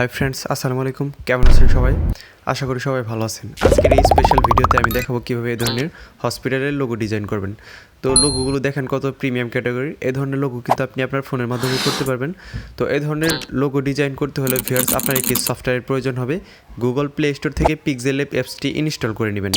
Hi friends, আসসালামু আলাইকুম। কেমন আছেন সবাই? আশা করি সবাই ভালো আছেন। আজকের এই স্পেশাল ভিডিওতে আমি দেখাবো কীভাবে এই ধরনের হসপিটালের লোগো ডিজাইন করবেন। তো লোগোগুলো দেখেন কত প্রিমিয়াম ক্যাটাগরি। এই ধরনের লোগো কিন্তু আপনি আপনার ফোনের মাধ্যমে করতে পারবেন। তো এই ধরনের লোগো ডিজাইন করতে হলে ভিউয়ার্স আপনার একটি সফটওয়্যারের প্রয়োজন হবে। গুগল প্লে স্টোর থেকে পিক্সেলল্যাব অ্যাপসটি ইনস্টল করে নেবেন।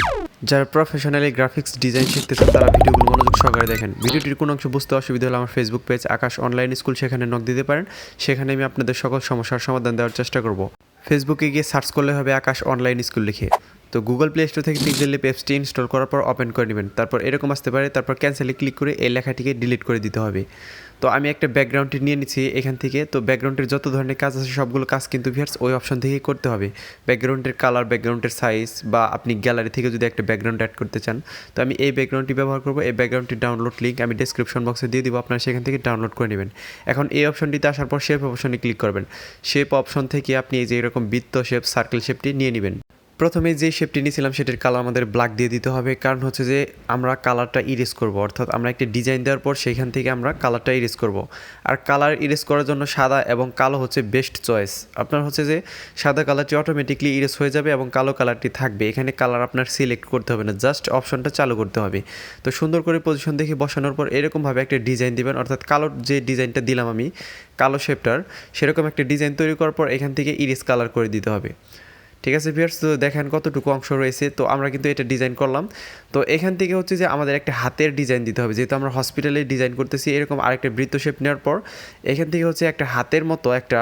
যারা প্রফেশনালি গ্রাফিক্স ডিজাইন শিখতেছেন তারা ভিডিওগুলো মনোযোগ সহকারে দেখেন। ভিডিওটির কোনো অংশ বুঝতে অসুবিধা হলে আমার ফেসবুক পেজ আকাশ অনলাইন স্কুল, সেখানে নক দিতে পারেন। সেখানে আমি আপনাদের সকল সমস্যার সমাধান দেওয়ার চেষ্টা করব। ফেসবুকে গিয়ে সার্চ করলে হবে আকাশ অনলাইন স্কুল লিখে। তো গুগল প্লে স্টোর থেকে পিক্সেলল্যাব অ্যাপসটি ইনস্টল করার পর ওপেন করে নেবেন। তারপর এরকম আসতে পারে, তারপর ক্যান্সেলে ক্লিক করে এই লেখাটিকে ডিলিট করে দিতে হবে। তো আমি একটা ব্যাকগ্রাউন্ডটি নিয়ে নিচ্ছি এখান থেকে। তো ব্যাকগ্রাউন্ডের যত ধরনের কাজ আছে সবগুলো কাজ কিন্তু ভিউয়ার্স ওই অপশন থেকেই করতে হবে। ব্যাকগ্রাউন্ডের কালার, ব্যাকগ্রাউন্ডের সাইজ, বা আপনি গ্যালারি থেকে যদি একটা ব্যাকগ্রাউন্ড অ্যাড করতে চান, তো আমি এই ব্যাকগ্রাউন্ডটি ব্যবহার করব। এই ব্যাকগ্রাউন্ডটির ডাউনলোড লিঙ্ক আমি ডেসক্রিপশন বক্সে দিয়ে দিব, আপনারা সেখান থেকে ডাউনলোড করে নেবেন। এখন এই অপশনটিতে আসার পর শেপ অপশনে ক্লিক করবেন। শেপ অপশন থেকে আপনি এই যে এরকম বৃত্ত শেপ, সার্কেল শেপটি নিয়ে নেবেন। প্রথমে যে শেপটি নিয়েছিলাম সেটির কালার আমাদের ব্ল্যাক দিয়ে দিতে হবে, কারণ হচ্ছে যে আমরা কালারটা ইরেজ করব, অর্থাৎ আমরা একটা ডিজাইন দেওয়ার পর সেখান থেকে আমরা কালারটা ইরেজ করব। আর কালার ইরেজ করার জন্য সাদা এবং কালো হচ্ছে বেস্ট চয়েস। আপনার হচ্ছে যে সাদা কালারটি অটোমেটিকলি ইরেজ হয়ে যাবে এবং কালো কালারটি থাকবে। এখানে কালার আপনার সিলেক্ট করতে হবে না, জাস্ট অপশনটা চালু করতে হবে। তো সুন্দর করে পজিশন দেখে বসানোর পর এরকমভাবে একটা ডিজাইন দিবেন, অর্থাৎ কালোর যে ডিজাইনটা দিলাম আমি কালো শেপটার, সেরকম একটা ডিজাইন তৈরি করার পর এখান থেকে ইরেজ কালার করে দিতে হবে। ঠিক আছে ভিউয়ার্স, তো দেখেন কতটুকু অংশ রয়েছে। তো আমরা কিন্তু এটা ডিজাইন করলাম। তো এখান থেকে হচ্ছে যে আমাদের একটা হাতের ডিজাইন দিতে হবে, যেহেতু আমরা হসপিটালে ডিজাইন করতেছি। এরকম আরেকটা বৃত্ত শেপ নেওয়ার পর এখান থেকে হচ্ছে একটা হাতের মতো, একটা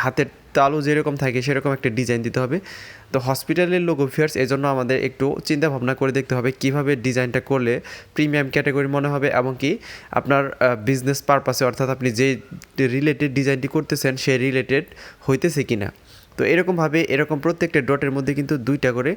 হাতের তালু যেরকম থাকে সেরকম একটা ডিজাইন দিতে হবে। তো হসপিটালের লোগো ভিউয়ার্স, এজন্য আমাদের একটু চিন্তা ভাবনা করে দেখতে হবে কীভাবে ডিজাইনটা করলে প্রিমিয়াম ক্যাটাগরি মনে হবে, এবং কি আপনার বিজনেস পারপাসে, অর্থাৎ আপনি যে রিলেটেড ডিজাইনটি করতেছেন সে রিলেটেড হইতেছে কিনা। তো এরকমভাবে এরকম প্রত্যেকটা ডটের মধ্যে কিন্তু দুইটা করে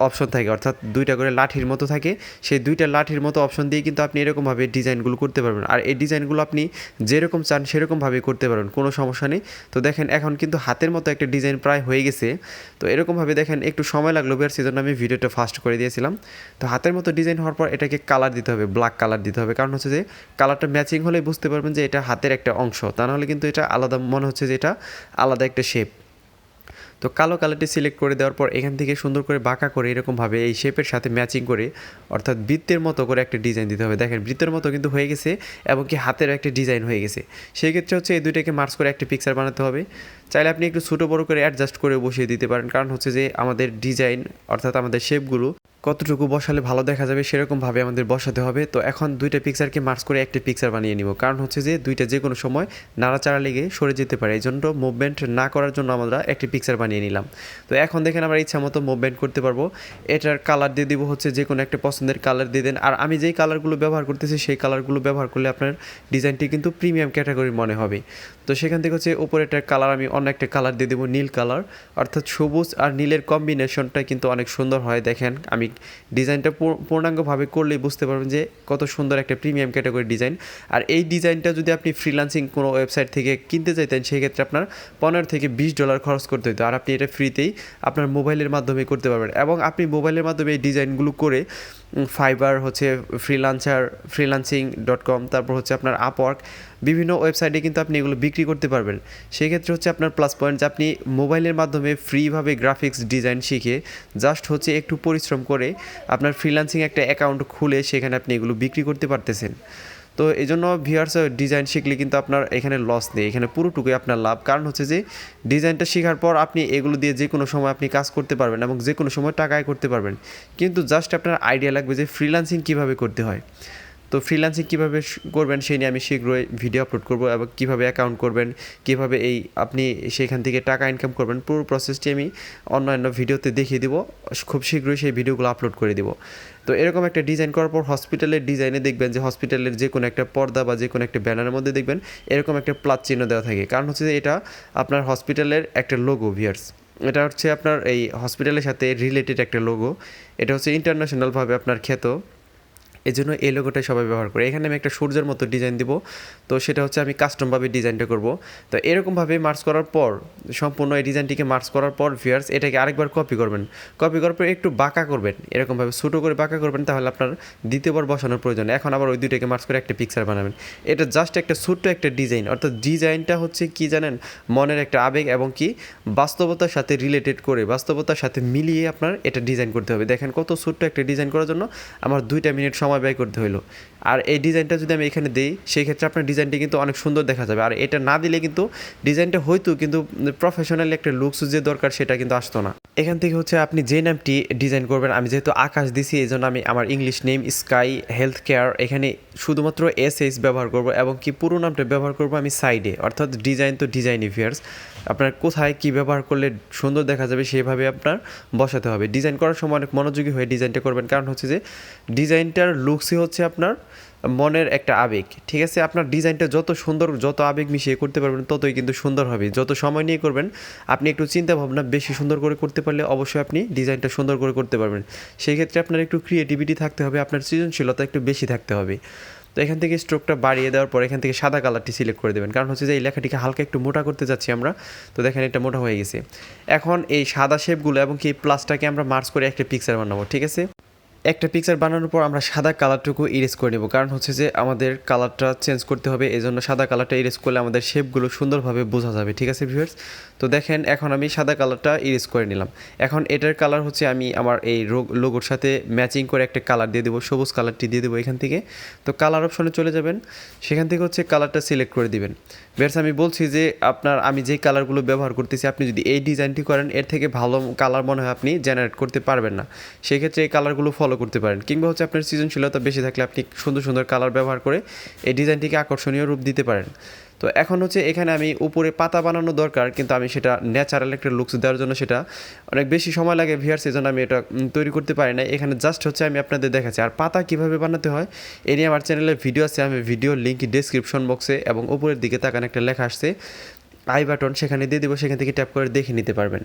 অপশন থাকে, অর্থাৎ দুইটা করে লাঠির মতো থাকে। সেই দুইটা লাঠির মতো অপশন দিয়ে কিন্তু আপনি এরকমভাবে ডিজাইনগুলো করতে পারবেন। আর এই ডিজাইনগুলো আপনি যেরকম চান সেরকমভাবে করতে পারবেন, কোনো সমস্যা নেই। তো দেখেন এখন কিন্তু হাতের মতো একটা ডিজাইন প্রায় হয়ে গেছে। তো এরকমভাবে দেখেন একটু সময় লাগলো বের, সেজন্য আমি ভিডিওটা ফাস্ট করে দিয়েছিলাম। তো হাতের মতো ডিজাইন হওয়ার পর এটাকে কালার দিতে হবে, ব্ল্যাক কালার দিতে হবে, কারণ হচ্ছে যে কালারটা ম্যাচিং হলেই বুঝতে পারবেন যে এটা হাতের একটা অংশ, তা নাহলে কিন্তু এটা আলাদা মনে হচ্ছে যে এটা আলাদা একটা শেপ। তো কালো কালারটি সিলেক্ট করে দেওয়ার পর এখান থেকে সুন্দর করে বাঁকা করে এরকমভাবে এই শেপের সাথে ম্যাচিং করে, অর্থাৎ বৃত্তের মতো করে একটা ডিজাইন দিতে হবে। দেখেন বৃত্তের মতো কিন্তু হয়ে গেছে, এবং কি হাতের একটা ডিজাইন হয়ে গেছে। সেই ক্ষেত্রে হচ্ছে এই দুইটাকে মার্চ করে একটা পিকচার বানাতে হবে। চাইলে আপনি একটু ছোটো বড়ো করে অ্যাডজাস্ট করে বসিয়ে দিতে পারেন, কারণ হচ্ছে যে আমাদের ডিজাইন, অর্থাৎ আমাদের শেপগুলো কতটুকু বসালে ভালো দেখা যাবে সেরকমভাবে আমাদের বসাতে হবে। তো এখন দুইটা পিকচারকে মার্চ করে একটা পিকচার বানিয়ে নিব, কারণ হচ্ছে যে দুইটা যে কোনো সময় নাড়াচাড়া লেগে সরে যেতে পারে। এই জন্য মুভমেন্ট না করার জন্য আমরা একটি পিকচার বানিয়ে নিলাম। তো এখন দেখেন আমরা ইচ্ছা মতো মুভমেন্ট করতে পারবো। এটার কালার দিয়ে দিব হচ্ছে যে কোনো একটা পছন্দের কালার দিয়ে দেন। আর আমি যেই কালারগুলো ব্যবহার করতেছি সেই কালারগুলো ব্যবহার করলে আপনার ডিজাইনটি কিন্তু প্রিমিয়াম ক্যাটাগরির মনে হবে। তো সেখান থেকে হচ্ছে উপরেটার কালার আমি অন্য একটা কালার দিয়ে দেবো, নীল কালার, অর্থাৎ সবুজ আর নীলের কম্বিনেশনটা কিন্তু অনেক সুন্দর হয়। দেখেন আমি ডিজাইনটা পূর্ণাঙ্গভাবে করলেই বুঝতে পারবেন যে কত সুন্দর একটা প্রিমিয়াম ক্যাটাগরি ডিজাইন। আর এই ডিজাইনটা যদি আপনি ফ্রিল্যান্সিং কোনো ওয়েবসাইট থেকে কিনতে চাইতেন, সেক্ষেত্রে আপনার $15 থেকে $20 খরচ করতে হতো। আর আপনি এটা ফ্রিতেই আপনার মোবাইলের মাধ্যমে করতে পারবেন, এবং আপনি মোবাইলের মাধ্যমে এই ডিজাইনগুলো করে ফাইবার হচ্ছে freelancing.com, তারপর হচ্ছে আপনার আপওয়ার্ক, বিভিন্ন ওয়েবসাইটে কিন্তু আপনি এগুলো বিক্রি করতে পারবেন। সেক্ষেত্রে হচ্ছে আপনার প্লাস পয়েন্ট যে আপনি মোবাইলের মাধ্যমে ফ্রিভাবে গ্রাফিক্স ডিজাইন শিখে জাস্ট হচ্ছে একটু পরিশ্রম করে আপনার ফ্রিল্যান্সিং একটা অ্যাকাউন্ট খুলে সেখানে আপনি এগুলো বিক্রি করতে পারতেছেন। তো এই জন্য ভিউয়ার্স, ডিজাইন শিখলে কিন্তু আপনার এখানে লস নেই, এখানে পুরোটুকুই আপনার লাভ। কারণ হচ্ছে যে ডিজাইনটা শেখার পর আপনি এগুলো দিয়ে যে কোনো সময় আপনি কাজ করতে পারবেন এবং যে কোনো সময় টাকা আয় করতে পারবেন। কিন্তু জাস্ট আপনার আইডিয়া লাগবে যে ফ্রিল্যান্সিং কীভাবে করতে হয়। তো ফ্রিল্যান্সিং কীভাবে করবেন সেই নিয়ে আমি শীঘ্রই ভিডিও আপলোড করব, এবং কীভাবে অ্যাকাউন্ট করবেন, কীভাবে এই আপনি সেখান থেকে টাকা ইনকাম করবেন, পুরো প্রসেসটি আমি অন্যান্য ভিডিওতে দেখিয়ে দিব। খুব শীঘ্রই সেই ভিডিওগুলো আপলোড করে দিব। তো এরকম একটা ডিজাইন করার পর হসপিটালের ডিজাইনে দেখবেন যে হসপিটালের যে কোনো একটা পর্দা বা যে কোনো একটা ব্যানারের মধ্যে দেখবেন এরকম একটা প্লাস চিহ্ন দেওয়া থাকে, কারণ হচ্ছে যে এটা আপনার হসপিটালের একটা লোগো ভিউয়ার্স। এটা হচ্ছে আপনার এই হসপিটালের সাথে রিলেটেড একটা লোগো। এটা হচ্ছে ইন্টারন্যাশনালভাবে আপনার খ্যাত এই জন্য এই লোগোটাই সবাই ব্যবহার করে। এখানে আমি একটা সূর্যের মতো ডিজাইন দিব, তো সেটা হচ্ছে আমি কাস্টমভাবে ডিজাইনটা করব। তো এরকমভাবে মার্চ করার পর সম্পূর্ণ এই ডিজাইনটিকে মার্চ করার পর ভিউয়ার্স এটাকে আরেকবার কপি করবেন। কপি করার পর একটু বাঁকা করবেন, এরকমভাবে ছোটো করে বাঁকা করবেন, তাহলে আপনার দ্বিতীয়বার বসানোর প্রয়োজন। এখন আবার ওই দুইটাকে মার্চ করে একটা পিকচার বানাবেন। এটা জাস্ট একটা ছোট্ট একটা ডিজাইন, অর্থাৎ ডিজাইনটা হচ্ছে কি জানেন, মনের একটা আবেগ এবং কি বাস্তবতার সাথে রিলেটেড করে, বাস্তবতার সাথে মিলিয়ে আপনার এটা ডিজাইন করতে হবে। দেখেন কত ছোট্ট একটা ডিজাইন করার জন্য আমার 2 মিনিট সময় ব্যয় করতে হলো। আর এই ডিজাইনটা যদি আমি এখানে দিই, সেই ক্ষেত্রে আপনার ডিজাইনটি কিন্তু অনেক সুন্দর দেখা যাবে। আর এটা না দিলে কিন্তু ডিজাইনটা হয়তো কিন্তু প্রফেশনালি একটা লুকস যে দরকার সেটা কিন্তু আসতো না। এখান থেকে হচ্ছে আপনি যে নামটি ডিজাইন করবেন, আমি যেহেতু আকাশ দিছি এই জন্য আমি আমার English name sky health care এখানে শুধুমাত্র এস ব্যবহার করব এবং কি পুরো নামটা ব্যবহার করব আমি সাইডে, অর্থাৎ ডিজাইন তো ডিজাইনই ভিউয়ার্স, আপনার কোথায় কী ব্যবহার করলে সুন্দর দেখা যাবে সেভাবে আপনার বসাতে হবে। ডিজাইন করার সময় অনেক মনোযোগী হয়ে ডিজাইনটা করবেন, কারণ হচ্ছে যে ডিজাইনটার লুকসই হচ্ছে আপনার মনের একটা আবেগ। ঠিক আছে, আপনার ডিজাইনটা যত সুন্দর, যত আবেগ মিশিয়ে করতে পারবেন ততই কিন্তু সুন্দর হবে। যত সময় নিয়ে করবেন, আপনি একটু চিন্তা ভাবনা বেশি সুন্দর করে করতে পারলে অবশ্যই আপনি ডিজাইনটা সুন্দর করে করতে পারবেন। সেই ক্ষেত্রে আপনার একটু ক্রিয়েটিভিটি থাকতে হবে, আপনার সৃজনশীলতা একটু বেশি থাকতে হবে। তো এখান থেকে স্ট্রোকটা বাড়িয়ে দেওয়ার পর এখান থেকে সাদা কালারটি সিলেক্ট করে দেবেন, কারণ হচ্ছে যে এই লেখাটিকে হালকা একটু মোটা করতে যাচ্ছি আমরা। তো দেখেন এটা মোটা হয়ে গেছে। এখন এই সাদা শেপগুলো এবং কি প্লাসটাকে আমরা মার্চ করে একটা পিকচার বানাবো। ঠিক আছে, একটা পিকচার বানানোর পর আমরা সাদা কালারটুকু ইরেজ করে নেব, কারণ হচ্ছে যে আমাদের কালারটা চেঞ্জ করতে হবে। এই জন্য সাদা কালারটা ইরেজ করলে আমাদের শেপগুলো সুন্দরভাবে বোঝা যাবে। ঠিক আছে ভিউয়ার্স, তো দেখেন এখন আমি সাদা কালারটা ইরেজ করে নিলাম। এখন এটার কালার হচ্ছে আমি আমার এই লোগোর সাথে ম্যাচিং করে একটা কালার দিয়ে দেবো, সবুজ কালারটি দিয়ে দেবো এখান থেকে। তো কালার অপশনে চলে যাবেন, সেখান থেকে হচ্ছে কালারটা সিলেক্ট করে দিবেন। ভিউয়ার্স আমি বলছি যে আমি যে কালারগুলো ব্যবহার করতেছি, আপনি যদি এই ডিজাইনটি করেন এর থেকে ভালো কালার মনে হয় আপনি জেনারেট করতে পারবেন না। সেক্ষেত্রে এই কালারগুলো ফলো করতে পারেন, কিংবা হচ্ছে আপনার সৃজনশীলতা বেশি থাকলে আপনি সুন্দর সুন্দর কালার ব্যবহার করে এই ডিজাইনটিকে আকর্ষণীয় রূপ দিতে পারেন। তো এখন হচ্ছে এখানে আমি উপরে পাতা বানানো দরকার, কিন্তু আমি সেটা ন্যাচারাল একটা লুকস দেওয়ার জন্য সেটা অনেক বেশি সময় লাগে ভিউয়ার্স, এই জন্য আমি এটা তৈরি করতে পারি না। এখানে জাস্ট হচ্ছে আমি আপনাদের দেখাচ্ছি। আর পাতা কীভাবে বানাতে হয় এ নিয়ে আমার চ্যানেলে ভিডিও আছে, আমি ভিডিওর লিঙ্ক ডিসক্রিপশন বক্সে এবং উপরের দিকে তাকান একটা লেখা আসছে আই বাটন, সেখানে দিয়ে দেবো, সেখান থেকে ট্যাপ করে দেখে নিতে পারবেন।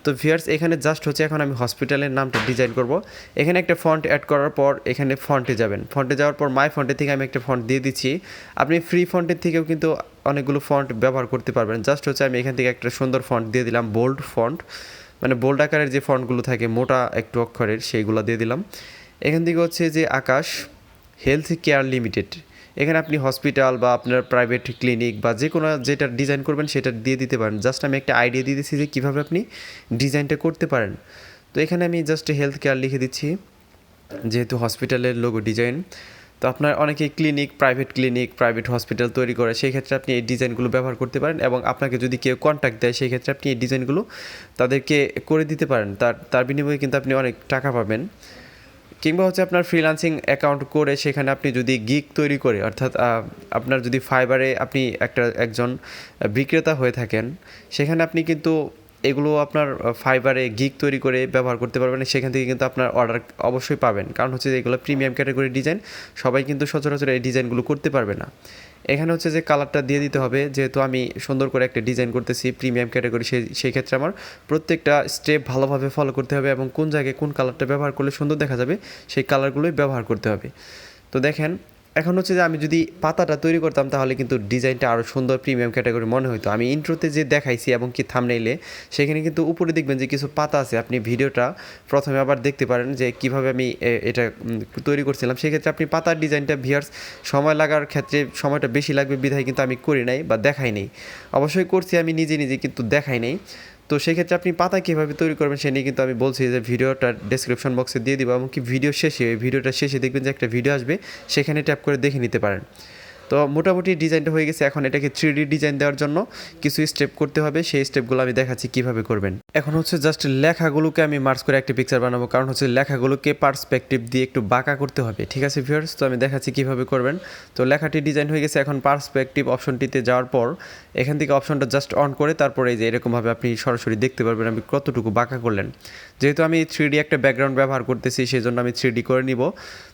তো ভিউয়ার্স এখানে জাস্ট হচ্ছে এখন আমি হসপিটালের নামটা ডিজাইন করব। এখানে একটা ফন্ট অ্যাড করার পর এখানে ফন্টে যাবেন, ফন্টে যাওয়ার পর মাই ফন্টে থেকে আমি একটা ফন্ট দিয়ে দিচ্ছি। আপনি ফ্রি ফন্টের থেকেও কিন্তু অনেকগুলো ফন্ট ব্যবহার করতে পারবেন। জাস্ট হচ্ছে আমি এখান থেকে একটা সুন্দর ফন্ট দিয়ে দিলাম, বোল্ড ফন্ট, মানে বোল্ড আকারের যে ফন্টগুলো থাকে মোটা একটু অক্ষরের, সেইগুলো দিয়ে দিলাম। এখান থেকে হচ্ছে যে আকাশ হেলথ কেয়ার লিমিটেড, এখানে আপনি হসপিটাল বা আপনার প্রাইভেট ক্লিনিক বা যে কোনো যেটা ডিজাইন করবেন সেটা দিয়ে দিতে পারেন। জাস্ট আমি একটা আইডিয়া দিয়ে দিচ্ছি যে কীভাবে আপনি ডিজাইনটা করতে পারেন। তো এখানে আমি জাস্ট হেলথ কেয়ার লিখে দিচ্ছি, যেহেতু হসপিটালের লোগো ডিজাইন। তো আপনার অনেকেই প্রাইভেট হসপিটাল তৈরি করে, সেই ক্ষেত্রে আপনি এই ডিজাইনগুলো ব্যবহার করতে পারেন, এবং আপনাকে যদি কেউ কন্ট্যাক্ট দেয় সেই ক্ষেত্রে আপনি এই ডিজাইনগুলো তাদেরকে করে দিতে পারেন। তার বিনিময়ে কিন্তু আপনি অনেক টাকা পাবেন। কিংবা হচ্ছে আপনার ফ্রিল্যান্সিং অ্যাকাউন্ট করে সেখানে আপনি যদি গিগ তৈরি করে, অর্থাৎ আপনার যদি ফাইবারে আপনি একজন বিক্রেতা হয়ে থাকেন, সেখানে আপনি কিন্তু এগুলো আপনার ফাইবারে গিগ তৈরি করে ব্যবহার করতে পারবেন। সেখান থেকে কিন্তু আপনার অর্ডার অবশ্যই পাবেন, কারণ হচ্ছে যে এগুলো প্রিমিয়াম ক্যাটাগরির ডিজাইন, সবাই কিন্তু সচরাচর এই ডিজাইনগুলো করতে পারবে না। এখানে হচ্ছে যে কালারটা দিয়ে দিতে হবে, যেহেতু আমি সুন্দর করে একটা ডিজাইন করতেছি প্রিমিয়াম ক্যাটাগরি, সেই ক্ষেত্রে আমার প্রত্যেকটা স্টেপ ভালোভাবে ফলো করতে হবে, এবং কোন জায়গায় কোন কালারটা ব্যবহার করলে সুন্দর দেখা যাবে সেই কালারগুলোই ব্যবহার করতে হবে। তো দেখেন এখন হচ্ছে যে আমি যদি পাতাটা তৈরি করতাম তাহলে কিন্তু ডিজাইনটা আরও সুন্দর প্রিমিয়াম ক্যাটাগরি মনে হতো। আমি ইন্ট্রোতে যে দেখাইছি এবং কি থাম্বনেইলে, সেখানে কিন্তু উপরে দেখবেন যে কিছু পাতা আছে, আপনি ভিডিওটা প্রথমে আবার দেখতে পারেন যে কীভাবে আমি এটা তৈরি করছিলাম। সেক্ষেত্রে আপনি পাতার ডিজাইনটা ভিউয়ার্স সময় লাগার ক্ষেত্রে সময়টা বেশি লাগবে বিধায় কিন্তু আমি করি নাই বা দেখাই নাই। অবশ্যই করছি আমি নিজে কিন্তু দেখাই নাই। তো সেক্ষেত্রে আপনি পাতা কীভাবে তৈরি করবেন সে নিয়ে কিন্তু আমি বলছি যে ভিডিওটা ডেসক্রিপশন বক্সে দিয়ে দিব, এমনকি ভিডিওটা শেষে দেখবেন যে একটা ভিডিও আসবে, সেখানে ট্যাপ করে দেখে নিতে পারেন। তো মোটামুটি ডিজাইনটা হয়ে গেছে। এখন এটাকে 3D ডিজাইন দেওয়ার জন্য কিছু স্টেপ করতে হবে, সেই স্টেপগুলো আমি দেখাচ্ছি কীভাবে করবেন। এখন হচ্ছে জাস্ট লেখাগুলোকে আমি মার্চ করে একটা পিকচার বানাবো, কারণ হচ্ছে লেখাগুলোকে পার্সপেক্টিভ দিয়ে একটু বাঁকা করতে হবে। ঠিক আছে ভিউয়ার্স, তো আমি দেখাচ্ছি কীভাবে করবেন। তো লেখাটি ডিজাইন হয়ে গেছে। এখন পার্সপেক্টিভ অপশনটিতে যাওয়ার পর এখান থেকে অপশনটা জাস্ট অন করে তারপরে এই যে এরকমভাবে আপনি সরাসরি দেখতে পারবেন আমি কতটুকু বাঁকা করলেন। যেহেতু আমি 3D একটা ব্যাকগ্রাউন্ড ব্যবহার করতেছি সেই জন্য আমি 3D করে নিব।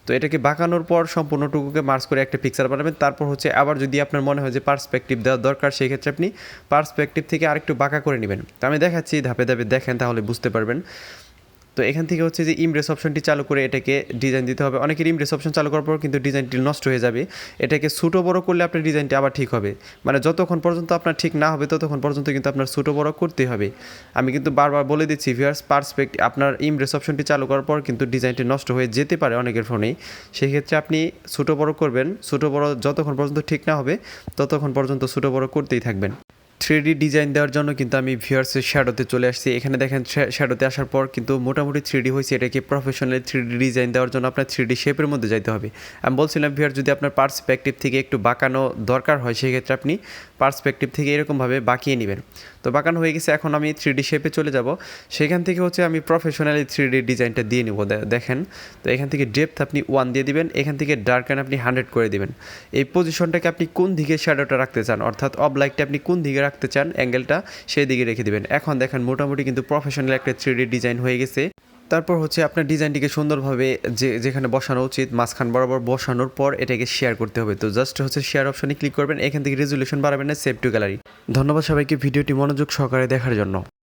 তো এটাকে বাঁকানোর পর সম্পূর্ণটুকুকে মার্চ করে একটা পিকচার বানাবেন। তারপর হচ্ছে আবার যদি আপনার মনে হয় যে পার্সপেক্টিভ দেওয়ার দরকার, সেই ক্ষেত্রে আপনি পার্সপেক্টিভ থেকে আরেকটু বাঁকা করে নেবেন। তো আমি দেখাচ্ছি ধাপে ধাপে, দেখেন তাহলে বুঝতে পারবেন। তো এখান থেকে হচ্ছে যে ইমপ্রেস অপশনটি চালু করে এটাকে ডিজাইন দিতে হবে। অনেকের ইমপ্রেস অপশন চালু করার পর কিন্তু ডিজাইনটি নষ্ট হয়ে যাবে। এটাকে ছোটো বড় করলে আপনার ডিজাইনটি আবার ঠিক হবে। মানে যতক্ষণ পর্যন্ত আপনার ঠিক না হবে ততক্ষণ পর্যন্ত কিন্তু আপনার ছোটো বড় করতেই হবে। আমি কিন্তু বারবার বলে দিচ্ছি ভিউয়ার্স, পার্সপেক্ট আপনার ইমপ্রেস অপশনটি চালু করার পর কিন্তু ডিজাইনটি নষ্ট হয়ে যেতে পারে অনেকের ফোনেই। সেক্ষেত্রে আপনি ছোটো বড় করবেন, ছোটো বড় যতক্ষণ পর্যন্ত ঠিক না হবে ততক্ষণ পর্যন্ত ছোটো বড় করতেই থাকবেন। 3D ডিজাইন দেওয়ার জন্য কিন্তু আমি ভিউয়ার্সের শ্যাডোতে চলে আসছি। এখানে দেখেন শ্যাডোতে আসার পর কিন্তু মোটামুটি 3D হয়েছে। এটাকে প্রফেশনাল 3D ডিজাইন দেওয়ার জন্য আপনার 3D শেপের মধ্যে যাইতে হবে। আমি বলছিলাম ভিউয়ার, যদি আপনার পার্সপেক্টিভ থেকে একটু বাঁকানো দরকার হয় সেক্ষেত্রে আপনি পার্সপেক্টিভ থেকে এরকমভাবে বাঁকিয়ে নেবেন। তো বাঁকানো হয়ে গেছে, এখন আমি 3D শেপে চলে যাব। সেখান থেকে হচ্ছে আমি প্রফেশনালি 3D ডিজাইনটা দিয়ে নেব। দেখেন, তো এখান থেকে ডেপথ আপনি 1 দিয়ে দিবেন, এখান থেকে ডার্কেন আপনি 100 করে দিবেন। এই পজিশনটাকে আপনি কোন দিকে শ্যাডোটা রাখতে চান, অর্থাৎ অবলাইটটা আপনি কোন দিকে রাখতে চান, অ্যাঙ্গেলটা সেই দিকে রেখে দিবেন। এখন দেখেন মোটামুটি কিন্তু প্রফেশনাল একটা 3D ডিজাইন হয়ে গেছে। তারপর হচ্ছে আপনার ডিজাইনটিকে সুন্দরভাবে যেখানে বসানো উচিত মাঝখান বরাবর বসানোর পর এটাকে শেয়ার করতে হবে। তো জাস্ট হচ্ছে শেয়ার অপশনে ক্লিক করবেন, এখান থেকে রেজুলেশন বাড়াবেন না, সেভ টু গ্যালারি। ধন্যবাদ সবাইকে ভিডিওটি মনোযোগ সহকারে দেখার জন্য।